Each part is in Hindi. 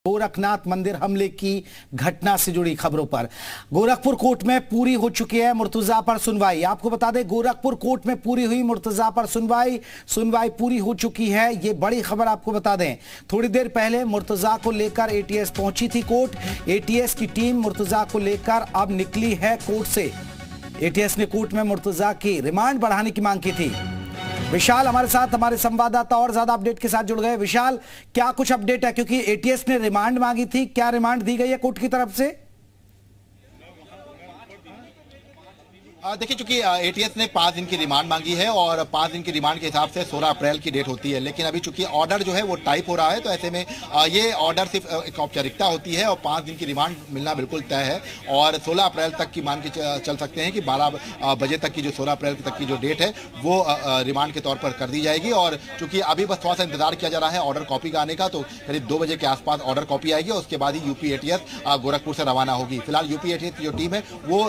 गोरखनाथ मंदिर हमले की घटना से जुड़ी खबरों पर गोरखपुर कोर्ट में पूरी हो चुकी है मुर्तजा पर सुनवाई। आपको बता दें, गोरखपुर कोर्ट में पूरी हुई मुर्तजा पर सुनवाई पूरी हो चुकी है। ये बड़ी खबर आपको बता दें, थोड़ी देर पहले मुर्तजा को लेकर एटीएस पहुंची थी कोर्ट। एटीएस की टीम मुर्तजा को लेकर अब निकली है कोर्ट से। एटीएस ने कोर्ट में मुर्तजा की रिमांड बढ़ाने की मांग की थी। विशाल हमारे साथ, हमारे संवाददाता और ज्यादा अपडेट के साथ जुड़ गए। विशाल, क्या कुछ अपडेट है, क्योंकि एटीएस ने रिमांड मांगी थी, क्या रिमांड दी गई है कोर्ट की तरफ से? देखिए, चूंकि एटीएस ने 5 दिन की रिमांड मांगी है और 5 दिन की रिमांड के हिसाब से 16 अप्रैल की डेट होती है, लेकिन अभी चूंकि ऑर्डर जो है वो टाइप हो रहा है, तो ऐसे में ये ऑर्डर सिर्फ एक औपचारिकता होती है और 5 दिन की रिमांड मिलना बिल्कुल तय है। और 16 अप्रैल तक की मान के चल सकते हैं कि 12 बजे तक की जो 16 अप्रैल तक की जो डेट है वो रिमांड के तौर पर कर दी जाएगी। और चूंकि अभी बस थोड़ा सा इंतजार किया जा रहा है ऑर्डर कॉपी का आने का, तो करीब 2 बजे के आसपास ऑर्डर कॉपी आएगी और उसके बाद ही यूपी एटीएस गोरखपुर से रवाना होगी। फिलहाल यूपी एटीएस की जो टीम है वो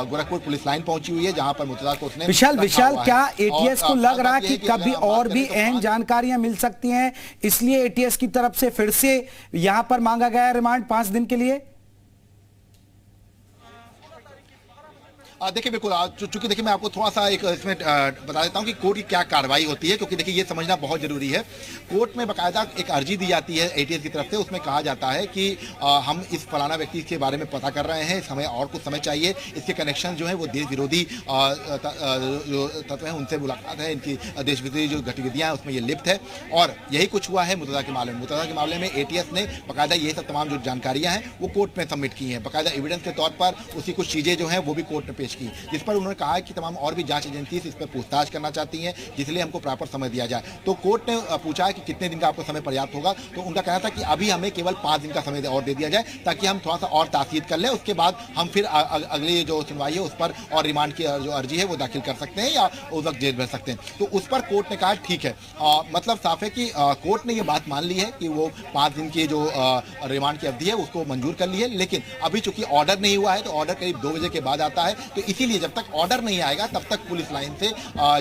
गोरखपुर पुलिस लाइन पहुंची हुई है, जहां पर विशाल, क्या एटीएस को लग रहा है कि कभी और भी अहम जानकारियां मिल सकती हैं, इसलिए एटीएस की तरफ से फिर से यहां पर मांगा गया है रिमांड 5 दिन के लिए? देखिए, बिल्कुल, चूंकि देखिए मैं आपको थोड़ा सा एक इसमें बता देता हूं कि कोर्ट की क्या कार्रवाई होती है, क्योंकि देखिए ये समझना बहुत जरूरी है। कोर्ट में बाकायदा एक अर्जी दी जाती है एटीएस की तरफ से, उसमें कहा जाता है कि हम इस फलाना व्यक्ति के बारे में पता कर रहे हैं, हमें और कुछ समय चाहिए, इसके कनेक्शन जो है वो देश विरोधी जो तत्व हैं उनसे मुलाकात है, इनकी देश विरोधी जो गतिविधियां हैं उसमें ये लिप्त है। और यही कुछ हुआ है मुर्तजा के मामले में। मुर्तजा के मामले में एटीएस ने बाकायदा ये सब तमाम जो जानकारियां हैं वो कोर्ट में सबमिट की हैं, बाकायदा एविडेंस के तौर पर उसकी कुछ चीजें जो हैं वो भी कोर्ट में पेश की, जिस पर उन्होंने कहा है कि तमाम और भी जांच एजेंसी इस पर पूछताछ करना चाहती हैं, जिसलिए हमको प्रॉपर समय दिया जाए। तो कोर्ट ने पूछा है कि कितने दिन का आपको समय पर्याप्त होगा, तो उनका कहना था कि अभी हमें केवल 5 दिन का समय और दे दिया जाए, ताकि हम थोड़ा सा और तासीद कर लें, उसके बाद हम फिर अगली जो सुनवाई है उस पर और रिमांड की जो अर्जी है वो दाखिल कर सकते हैं या उस वक्त जेल भेज सकते हैं। तो उस पर कोर्ट ने कहा ठीक है, मतलब साफ है कि कोर्ट ने ये बात मान ली है कि वो 5 दिन की जो रिमांड की अवधि है उसको मंजूर कर ली है, लेकिन अभी चूंकि ऑर्डर नहीं हुआ है, तो ऑर्डर करीब 2 बजे के बाद आता है, तो इसीलिए जब तक ऑर्डर नहीं आएगा तब तक पुलिस लाइन से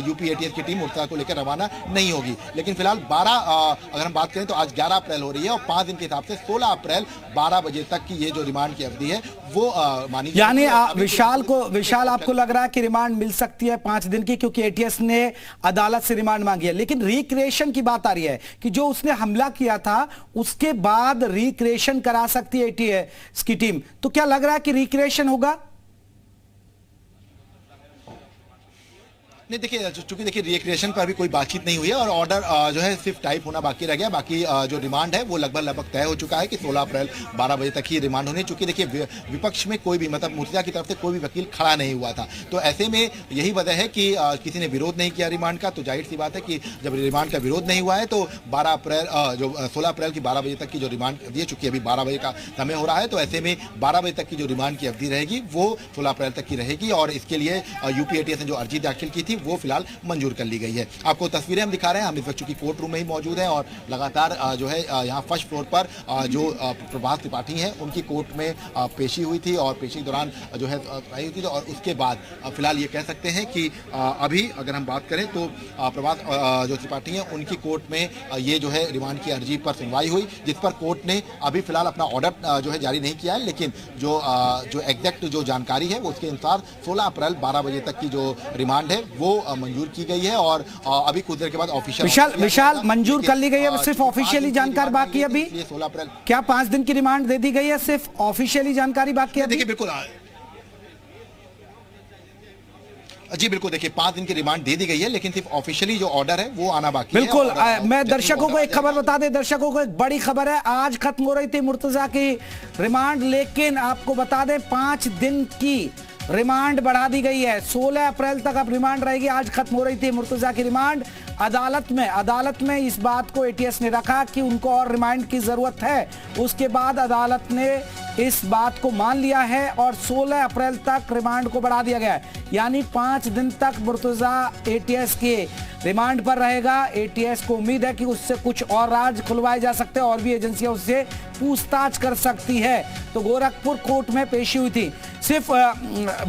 यूपी एटीएस की टीम मुर्तजा को लेकर रवाना नहीं होगी। लेकिन फिलहाल 12 अगर हम बात करें तो आज 11 अप्रैल हो रही है और 5 दिन के हिसाब से 16 अप्रैल 12 बजे तक की ये जो रिमांड की अवधि है वो मानी, यानी विशाल आपको लग रहा है कि रिमांड मिल सकती है 5 दिन की, क्योंकि एटीएस ने अदालत से रिमांड मांगी है। लेकिन रिक्रिएशन की बात आ रही है कि जो उसने हमला किया था उसके बाद रिक्रिएशन करा सकती है एटीएस की टीम, तो क्या लग रहा है कि रिक्रिएशन होगा? नहीं, देखिए, चूंकि देखिए रिक्रिएशन पर अभी कोई बातचीत नहीं हुई है और ऑर्डर जो है सिर्फ टाइप होना बाकी रह गया। बाकी जो रिमांड है वो लगभग तय हो चुका है कि 16 अप्रैल 12 बजे तक ही रिमांड होनी। चूंकि देखिए विपक्ष में कोई भी, मतलब मुर्तजा की तरफ से कोई भी वकील खड़ा नहीं हुआ था, तो ऐसे में यही वजह है कि किसी ने विरोध नहीं किया रिमांड का। तो जाहिर सी बात है कि जब रिमांड का विरोध नहीं हुआ है तो 16 अप्रैल की 12 बजे तक की जो रिमांड अवधि है, चूंकि अभी 12 बजे का समय हो रहा है, तो ऐसे में 12 बजे तक की जो रिमांड की अवधि रहेगी वो 16 अप्रैल तक की रहेगी। और इसके लिए यूपी एटीएस ने जो अर्जी दाखिल की थी वो फिलहाल मंजूर कर ली गई है। आपको तस्वीरें हम दिखा रहे हैं, हम इस वक्त चूंकि कोर्ट रूम में ही मौजूद हैं और लगातार जो है यहाँ फर्स्ट फ्लोर पर जो प्रभात त्रिपाठी हैं उनकी कोर्ट में पेशी हुई थी और पेशी के दौरान जो है आई हुई थी। और उसके बाद फिलहाल ये कह सकते हैं कि अभी अगर हम बात करें तो प्रभात जो त्रिपाठी हैं उनकी कोर्ट में ये जो है रिमांड की अर्जी पर सुनवाई हुई, जिस पर कोर्ट ने अभी फिलहाल अपना ऑर्डर जो है जारी नहीं किया है, लेकिन जो एग्जैक्ट जो जानकारी है वो उसके अनुसार 16 अप्रैल 12 बजे तक की जो रिमांड है वो मंजूर की गई है। और अभी कुछ देर के बाद ऑफिशियल विशाल मंजूर कर ली गई है, सिर्फ ऑफिशियली जानकारी बाकी है अभी? 16 अप्रैल क्या 5 दिन की रिमांड दे दी गई है, सिर्फ ऑफिशियली जानकारी बाकी है? देखिए, बिल्कुल जी, बिल्कुल, देखिए 5 दिन की रिमांड दे दी गई है, लेकिन सिर्फ ऑफिशियली जो ऑर्डर है वो आना बाकी है। बिल्कुल, मैं दर्शकों को एक खबर बता दें, दर्शकों को एक बड़ी खबर है। आज खत्म हो रही थी मुर्तजा की रिमांड, लेकिन आपको बता दें 5 दिन की रिमांड बढ़ा दी गई है। 16 अप्रैल तक अब रिमांड रहेगी। आज खत्म हो रही थी मुर्तजा की रिमांड। अदालत में इस बात को एटीएस ने रखा कि उनको और रिमांड की जरूरत है। उसके बाद अदालत ने इस बात को मान लिया है और 16 अप्रैल तक रिमांड को बढ़ा दिया गया है। यानी 5 दिन तक मुर्तजा एटीएस के रिमांड पर रहेगा। एटीएस को उम्मीद है कि उससे कुछ और राज खुलवाए जा सकते हैं और भी एजेंसियां उससे पूछताछ कर सकती है। तो गोरखपुर कोर्ट में पेशी हुई थी। सिर्फ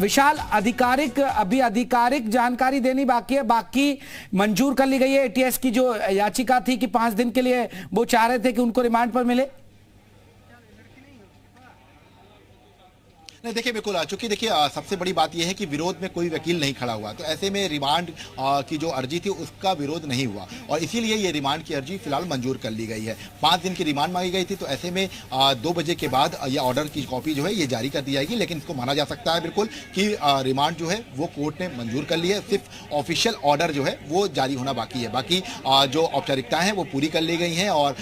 विशाल आधिकारिक जानकारी देनी बाकी है, बाकी मंजूर कर ली गई है। एटीएस की जो याचिका थी कि 5 दिन के लिए वो चाह रहे थे कि उनको रिमांड पर मिले। नहीं देखिए बिल्कुल चूंकि देखिए सबसे बड़ी बात यह है कि विरोध में कोई वकील नहीं खड़ा हुआ, तो ऐसे में रिमांड की जो अर्जी थी उसका विरोध नहीं हुआ और इसीलिए ये रिमांड की अर्जी फिलहाल मंजूर कर ली गई है। 5 दिन की रिमांड मांगी गई थी, तो ऐसे में 2 बजे के बाद ये ऑर्डर की कॉपी जो है ये जारी कर दी जाएगी। लेकिन इसको माना जा सकता है बिल्कुल कि रिमांड जो है वो कोर्ट ने मंजूर कर ली है, सिर्फ ऑफिशियल ऑर्डर जो है वो जारी होना बाकी है। बाकी जो औपचारिकताएं हैं वो पूरी कर ली गई हैं और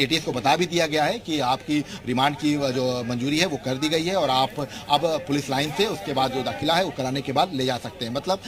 एटीएस को बता भी दिया गया है कि आपकी रिमांड की जो मंजूरी है वो कर दी गई है और आप अब पुलिस लाइन से उसके बाद जो दाखिला है वो कराने के बाद ले जा सकते हैं। मतलब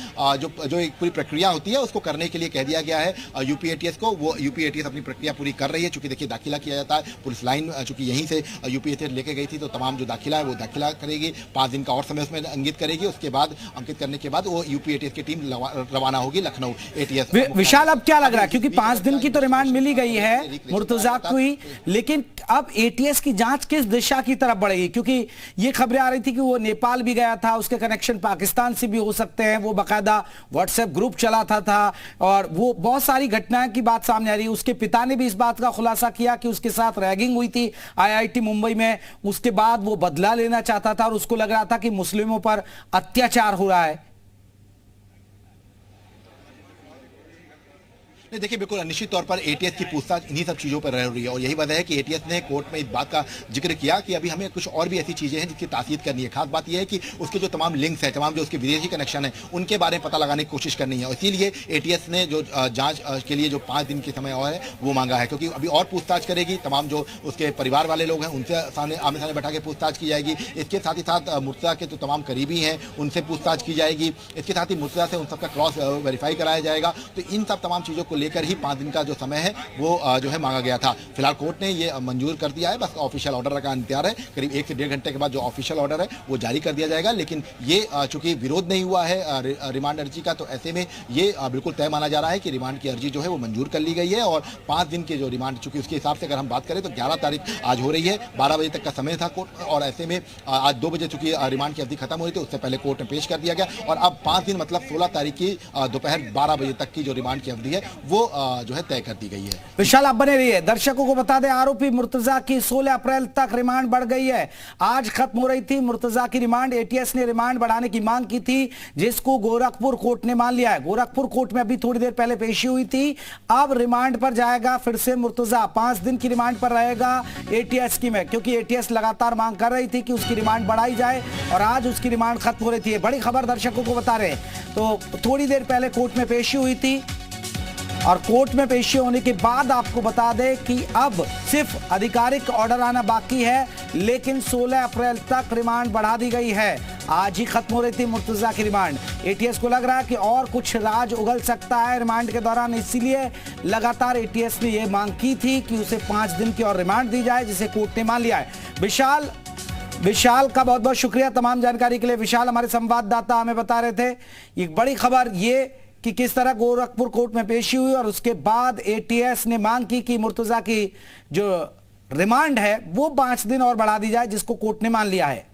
जो एक पूरी प्रक्रिया होती है उसको करने के लिए कह दिया गया है यूपी एटीएस को। वो यूपी एटीएस अपनी प्रक्रिया पूरी कर रही है, चूंकि देखिए दाखिला किया जाता है पुलिस लाइन, चूंकि यहीं से यूपी एटीएस लेके गई थी, तो तमाम जो दाखिला है वो दाखिला करेगी। 5 दिन का और समय उसमें अंकित करेगी, उसके बाद अंकित करने के बाद वो यूपी एटीएस की टीम रवाना होगी लखनऊ एटीएस। विशाल अब क्या लग रहा है, क्योंकि 5 दिन की तो रिमांड मिली गई है मुर्तजा को ही, लेकिन अब एटीएस की जांच किस दिशा की तरफ बढ़ेगी? क्योंकि ये खबरें आ रही थी कि वो नेपाल भी गया था, उसके कनेक्शन पाकिस्तान से भी हो सकते हैं, वो बाकायदा व्हाट्सएप ग्रुप चलाता था और वो बहुत सारी घटनाएं की बात सामने आ रही है। उसके पिता ने भी इस बात का खुलासा किया कि उसके साथ रैगिंग हुई थी आईआईटी मुंबई में, उसके बाद वो बदला लेना चाहता था और उसको लग रहा था कि मुस्लिमों पर अत्याचार हो रहा है। नहीं देखिए बिल्कुल निश्चित तौर पर एटीएस की पूछताछ इन्हीं सब चीज़ों पर रह रही है और यही वजह है कि एटीएस ने कोर्ट में इस बात का जिक्र किया कि अभी हमें कुछ और भी ऐसी चीज़ें हैं जिसकी तासीद करनी है। खास बात यह है कि उसके जो तमाम लिंक्स हैं, तमाम जो उसके विदेशी कनेक्शन है, उनके बारे में पता लगाने की कोशिश करनी है। इसीलिए एटीएस ने जो जाँच के लिए जो 5 दिन के समय और है वो मांगा है, क्योंकि अभी और पूछताछ करेगी। तमाम जो उसके परिवार वाले लोग हैं उनसे सामने आमने सामने बैठा के पूछताछ की जाएगी। इसके साथ ही साथ मुर्तजा के जो तमाम करीबी हैं उनसे पूछताछ की जाएगी। इसके साथ ही मुर्तजा से उन सबका क्रॉस वेरीफाई कराया जाएगा। तो इन सब तमाम चीज़ों को लेकर ही 5 दिन का जो समय है वो जो है मांगा गया था। फिलहाल कोर्ट ने ये मंजूर कर दिया है, बस ऑफिशियल ऑर्डर का इंतजार है। करीब 1 से 1.5 घंटे के बाद जो ऑफिशियल ऑर्डर है वो जारी कर दिया जाएगा। लेकिन ये चूंकि विरोध नहीं हुआ है रिमांड अर्जी का, तो ऐसे में ये बिल्कुल तय माना जा रहा है कि रिमांड की अर्जी जो है वो मंजूर कर ली गई है और 5 दिन के जो रिमांड, चूंकि उसके हिसाब से अगर हम बात करें तो 11 तारीख आज हो रही है, 12 बजे तक का समय था कोर्ट, और ऐसे में आज 2 बजे चूंकि रिमांड की अवधि खत्म हो रही थी, उससे पहले कोर्ट में पेश कर दिया गया और अब 5 दिन मतलब 16 तारीख की दोपहर 12 बजे तक की जो रिमांड की अवधि है वो जो है तय कर दी गई है। विशाल आप बने रहिए। दर्शकों को बता दें, आरोपी मुर्तजा की 16 अप्रैल तक रिमांड बढ़ गई है। आज खत्म हो रही थी मुर्तजा की रिमांड। एटीएस ने रिमांड बढ़ाने की मांग की थी, जिसको गोरखपुर कोर्ट ने मान लिया है। गोरखपुर कोर्ट में अभी थोड़ी देर पहले पेशी हुई थी। अब रिमांड पर जाएगा फिर से मुर्तजा, 5 दिन की रिमांड पर रहेगा एटीएस की में, क्योंकि एटीएस लगातार मांग कर रही थी कि उसकी रिमांड बढ़ाई जाए और आज उसकी रिमांड खत्म हो रही थी। बड़ी खबर दर्शकों को बता रहे हैं। तो थोड़ी देर पहले कोर्ट में पेशी हुई थी और कोर्ट में पेशी होने के बाद आपको बता दें कि अब सिर्फ आधिकारिक ऑर्डर आना बाकी है, लेकिन 16 अप्रैल तक रिमांड बढ़ा दी गई है। आज ही खत्म हो रही थी मुर्तजा की रिमांड। एटीएस को लग रहा है कि और कुछ राज उगल सकता है रिमांड के दौरान, इसीलिए लगातार एटीएस ने यह मांग की थी कि उसे 5 दिन की और रिमांड दी जाए, जिसे कोर्ट ने मान लिया है। विशाल का बहुत बहुत शुक्रिया तमाम जानकारी के लिए। विशाल हमारे संवाददाता हमें बता रहे थे एक बड़ी खबर ये कि किस तरह गोरखपुर कोर्ट में पेशी हुई और उसके बाद एटीएस ने मांग की कि मुर्तजा की जो रिमांड है वो 5 दिन और बढ़ा दी जाए, जिसको कोर्ट ने मान लिया है।